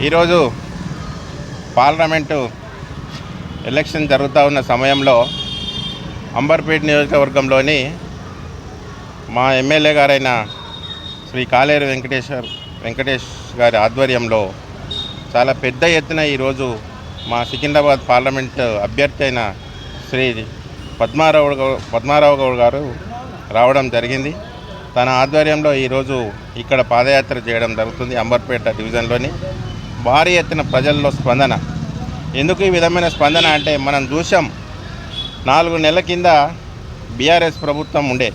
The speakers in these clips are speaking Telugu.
ఈరోజు పార్లమెంటు ఎలక్షన్ జరుగుతూ ఉన్న సమయంలో అంబర్పేట నియోజకవర్గంలోని మా ఎమ్మెల్యే గారైన శ్రీ కాలేరు వెంకటేష్ గారి ఆధ్వర్యంలో చాలా పెద్ద ఎత్తున ఈరోజు మా సికింద్రాబాద్ పార్లమెంట్ అభ్యర్థి అయిన శ్రీ పద్మారావు గౌడ్ గారు రావడం జరిగింది. తన ఆధ్వర్యంలో ఈరోజు ఇక్కడ పాదయాత్ర చేయడం జరుగుతుంది. అంబర్పేట డివిజన్లోని భారీ ఎత్తున ప్రజల్లో స్పందన. ఎందుకు ఈ విధమైన స్పందన అంటే మనం చూసాం, 4 నెలల కింద బీఆర్ఎస్ ప్రభుత్వం ఉండే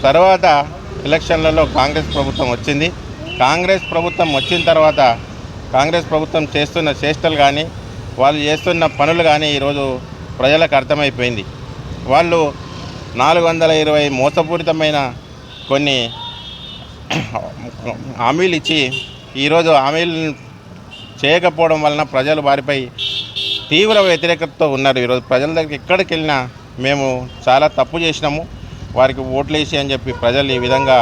తర్వాత ఎలక్షన్లలో కాంగ్రెస్ ప్రభుత్వం వచ్చింది. కాంగ్రెస్ ప్రభుత్వం వచ్చిన తర్వాత కాంగ్రెస్ ప్రభుత్వం చేస్తున్న చేష్టలు కానీ వాళ్ళు చేస్తున్న పనులు కానీ ఈరోజు ప్రజలకు అర్థమైపోయింది. వాళ్ళు 420 మోసపూరితమైన కొన్ని హామీలు ఇచ్చి ఈరోజు హామీలు చేయకపోవడం వలన ప్రజలు వారిపై తీవ్ర వ్యతిరేకతతో ఉన్నారు. ఈరోజు ప్రజల దగ్గరికి ఎక్కడికి వెళ్ళినా మేము చాలా తప్పు చేసినాము, వారికి ఓట్లు వేసి అని చెప్పి ప్రజలు ఈ విధంగా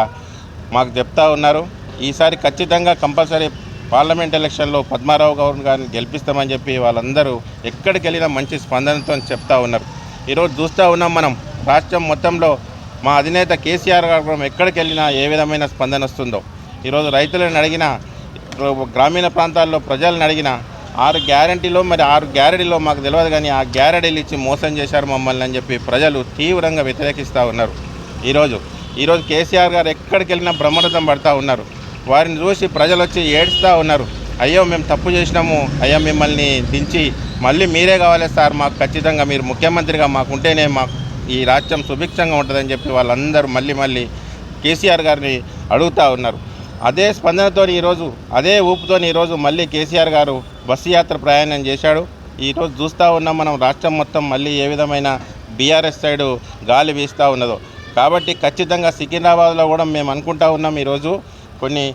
మాకు చెప్తా ఉన్నారు. ఈసారి ఖచ్చితంగా కంపల్సరీ పార్లమెంట్ ఎలక్షన్లో పద్మారావు గౌడ్ గారిని గెలిపిస్తామని చెప్పి వాళ్ళందరూ ఎక్కడికి వెళ్ళినా మంచి స్పందనతో చెప్తా ఉన్నారు. ఈరోజు చూస్తూ ఉన్నాం మనం రాష్ట్రం మొత్తంలో మా అధినేత కేసీఆర్ గారు ఎక్కడికి వెళ్ళినా ఏ విధమైన స్పందన వస్తుందో. ఈరోజు రైతులను అడిగినా, గ్రామీణ ప్రాంతాల్లో ప్రజలను అడిగిన 6 గ్యారంటీలో 6 గ్యారెడీలో మాకు తెలియదు కానీ ఆ గ్యారెడీలు ఇచ్చి మోసం చేశారు మమ్మల్ని అని చెప్పి ప్రజలు తీవ్రంగా వ్యతిరేకిస్తూ ఉన్నారు. ఈరోజు కేసీఆర్ గారు ఎక్కడికి వెళ్ళినా బ్రహ్మరథం పడుతూ ఉన్నారు. వారిని చూసి ప్రజలు వచ్చి ఏడుస్తూ ఉన్నారు. అయ్యో మేము తప్పు చేసినాము, అయ్యా మిమ్మల్ని దించి మళ్ళీ మీరే కావాలి సార్, మాకు ఖచ్చితంగా మీరు ముఖ్యమంత్రిగా మాకుంటేనే మాకు ఈ రాష్ట్రం సుభిక్షంగా ఉంటుందని చెప్పి వాళ్ళందరూ మళ్ళీ కేసీఆర్ గారిని అడుగుతూ ఉన్నారు. అదే స్పందనతో ఈరోజు అదే ఊపుతో ఈరోజు మళ్ళీ కేసీఆర్ గారు బస్సు యాత్ర ప్రయాణం చేశాడు. ఈరోజు చూస్తూ ఉన్నాం మనం రాష్ట్రం మొత్తం మళ్ళీ ఏ విధమైన బీఆర్ఎస్ సైడు గాలి వీస్తూ ఉన్నదో. కాబట్టి ఖచ్చితంగా సికింద్రాబాద్లో కూడా మేము అనుకుంటా ఉన్నాం, ఈరోజు కొన్ని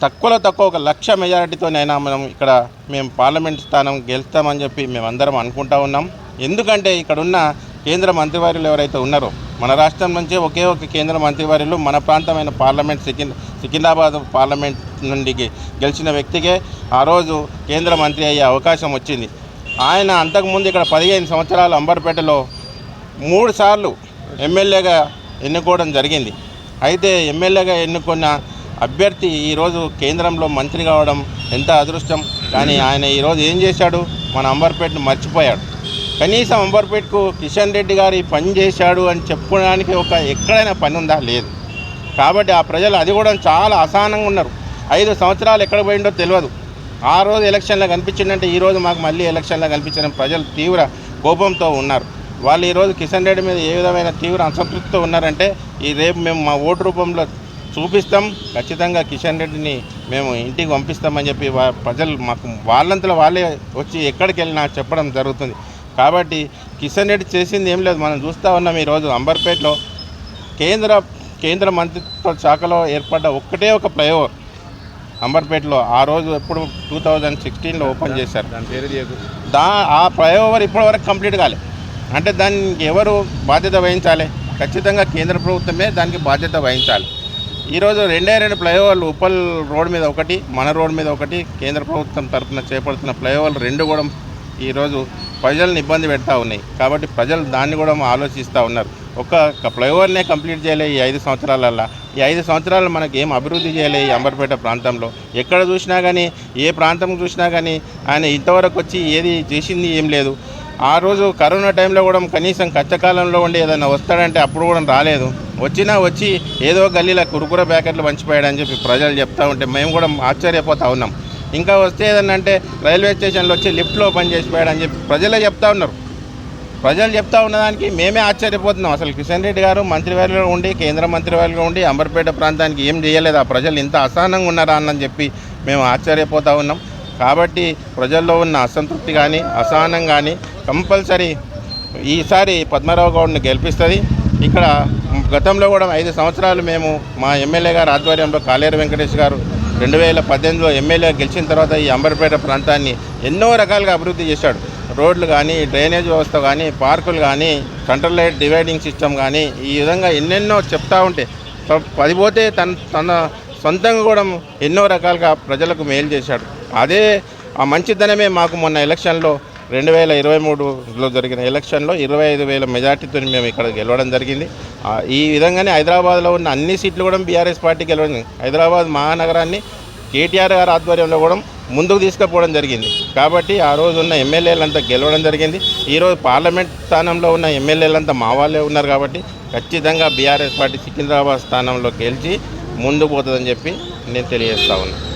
తక్కువ 1 లక్ష మెజారిటీతోనైనా మనం ఇక్కడ మేము పార్లమెంట్ స్థానం గెలుస్తామని చెప్పి మేమందరం అనుకుంటా ఉన్నాం. ఎందుకంటే ఇక్కడున్న కేంద్ర మంత్రివర్యులు ఎవరైతే ఉన్నారో, మన రాష్ట్రం నుంచే ఒకే ఒక కేంద్ర మంత్రివర్యులు మన ప్రాంతమైన పార్లమెంట్ సికింద్రాబాద్ పార్లమెంట్ నుండి గెలిచిన వ్యక్తికే ఆ రోజు కేంద్ర మంత్రి అయ్యే అవకాశం వచ్చింది. ఆయన అంతకుముందు ఇక్కడ 15 సంవత్సరాలు అంబర్పేటలో 3 సార్లు ఎమ్మెల్యేగా ఎన్నుకోవడం జరిగింది. అయితే ఎమ్మెల్యేగా ఎన్నుకున్న అభ్యర్థి ఈరోజు కేంద్రంలో మంత్రి కావడం ఎంత అదృష్టం. కానీ ఆయన ఈరోజు ఏం చేశాడు, మన అంబర్పేటను మర్చిపోయాడు. కనీసం అంబర్పేటకు కిషన్ రెడ్డి గారు ఈ పని చేశాడు అని చెప్పుకోవడానికి ఎక్కడైనా పని ఉందా? లేదు. కాబట్టి ఆ ప్రజలు అది కూడా చాలా అసహనంగా ఉన్నారు. 5 సంవత్సరాలు ఎక్కడ పోయిండో తెలియదు. ఆ రోజు ఎలక్షన్లో కనిపించిందంటే ఈరోజు మాకు మళ్ళీ ఎలక్షన్లో కనిపించిన ప్రజలు తీవ్ర కోపంతో ఉన్నారు. వాళ్ళు ఈరోజు కిషన్ రెడ్డి మీద ఏ విధమైన తీవ్ర అసంతృప్తితో ఉన్నారంటే రేపు మేము మా ఓటు రూపంలో చూపిస్తాం, ఖచ్చితంగా కిషన్ రెడ్డిని మేము ఇంటికి పంపిస్తామని చెప్పి ప్రజలు మాకు వాళ్ళంతలో వాళ్ళే వచ్చి ఎక్కడికి వెళ్ళినా చెప్పడం జరుగుతుంది. కాబట్టి కిషన్ రెడ్డి చేసింది ఏం లేదు. మనం చూస్తూ ఉన్నాం ఈరోజు అంబర్పేటలో కేంద్ర మంత్రిత్వ శాఖలో ఏర్పడ్డ ఒక్కటే ఒక ఫ్లైఓవర్ అంబర్పేటలో ఆ రోజు ఎప్పుడు 2016లో ఓపెన్ చేశారు. ఆ ఫ్లైఓవర్ ఇప్పటివరకు కంప్లీట్ కాలే. అంటే దానికి ఎవరు బాధ్యత వహించాలి? ఖచ్చితంగా కేంద్ర ప్రభుత్వమే దానికి బాధ్యత వహించాలి. ఈరోజు 2 ఫ్లైఓవర్లు, ఉప్పల్ రోడ్ మీద ఒకటి, మన రోడ్ మీద ఒకటి, కేంద్ర ప్రభుత్వం తరఫున చేపడుతున్న ఫ్లైఓవర్లు 2 కూడా ఈరోజు ప్రజలను ఇబ్బంది పెడతా ఉన్నాయి. కాబట్టి ప్రజలు దాన్ని కూడా ఆలోచిస్తూ ఉన్నారు. ఒక ఫ్లైఓవర్నే కంప్లీట్ చేయలే ఈ 5 సంవత్సరాలల్లో. ఈ 5 సంవత్సరాలు మనకి ఏం అభివృద్ధి చేయలే ఈ అంబర్పేట ప్రాంతంలో. ఎక్కడ చూసినా కానీ, ఏ ప్రాంతం చూసినా కానీ ఆయన ఇంతవరకు వచ్చి ఏది చేసింది ఏం లేదు. ఆ రోజు కరోనా టైంలో కూడా కనీసం కష్టకాలంలో ఉండి ఏదైనా వస్తాడంటే అప్పుడు కూడా రాలేదు. వచ్చి ఏదో గల్లీలో కురుకుర ప్యాకెట్లు పంచిపోయాడని చెప్పి ప్రజలు చెప్తూ ఉంటే మేము కూడా ఆశ్చర్యపోతూ ఉన్నాం. ఇంకా వస్తే ఏదన్నా అంటే రైల్వే స్టేషన్లో వచ్చి లిఫ్ట్లో పని చేసిపోయాడని చెప్పి ప్రజలే చెప్తా ఉన్నారు. ప్రజలు చెప్తా ఉన్నదానికి మేమే ఆశ్చర్యపోతున్నాం. అసలు కిషన్ రెడ్డి గారు మంత్రివర్యులుగా ఉండి, కేంద్ర మంత్రివర్యులుగా ఉండి అంబర్పేట ప్రాంతానికి ఏం చేయలేదు. ఆ ప్రజలు ఇంత అసహనంగా ఉన్నారా అని చెప్పి మేము ఆశ్చర్యపోతూ ఉన్నాం. కాబట్టి ప్రజల్లో ఉన్న అసంతృప్తి కానీ, అసహనం కానీ కంపల్సరీ ఈసారి పద్మారావు గౌడ్ని గెలిపిస్తుంది. ఇక్కడ గతంలో కూడా 5 సంవత్సరాలు మేము మా ఎమ్మెల్యే గారు ఆధ్వర్యంలో కాలేరు వెంకటేష్ గారు 2018లో ఎమ్మెల్యే గెలిచిన తర్వాత ఈ అంబర్పేట ప్రాంతాన్ని ఎన్నో రకాలుగా అభివృద్ధి చేశాడు. రోడ్లు కానీ, డ్రైనేజ్ వ్యవస్థ కానీ, పార్కులు కానీ, సెంట్రల్ లైట్ డివైడింగ్ సిస్టమ్ కానీ, ఈ విధంగా ఎన్నెన్నో చెప్తా ఉంటే 10 పోతే తన సొంతంగా కూడా ఎన్నో రకాలుగా ప్రజలకు మేలు చేశాడు. అదే ఆ మంచితనమే మాకు మొన్న ఎలక్షన్లో 2023లో జరిగిన ఎలక్షన్లో 25,000 మెజార్టీతో మేము ఇక్కడ గెలవడం జరిగింది. ఈ విధంగానే హైదరాబాద్లో ఉన్న అన్ని సీట్లు కూడా బీఆర్ఎస్ పార్టీ గెలవడం, హైదరాబాద్ మహానగరాన్ని కేటీఆర్ గారి ఆధ్వర్యంలో కూడా ముందుకు తీసుకుపోవడం జరిగింది. కాబట్టి ఆ రోజు ఉన్న ఎమ్మెల్యేలంతా గెలవడం జరిగింది. ఈరోజు పార్లమెంట్ స్థానంలో ఉన్న ఎమ్మెల్యేలంతా మా వాళ్ళే ఉన్నారు. కాబట్టి ఖచ్చితంగా బీఆర్ఎస్ పార్టీ సికింద్రాబాద్ స్థానంలో గెలిచి ముందుకు పోతుందని చెప్పి నేను తెలియజేస్తా ఉన్నాను.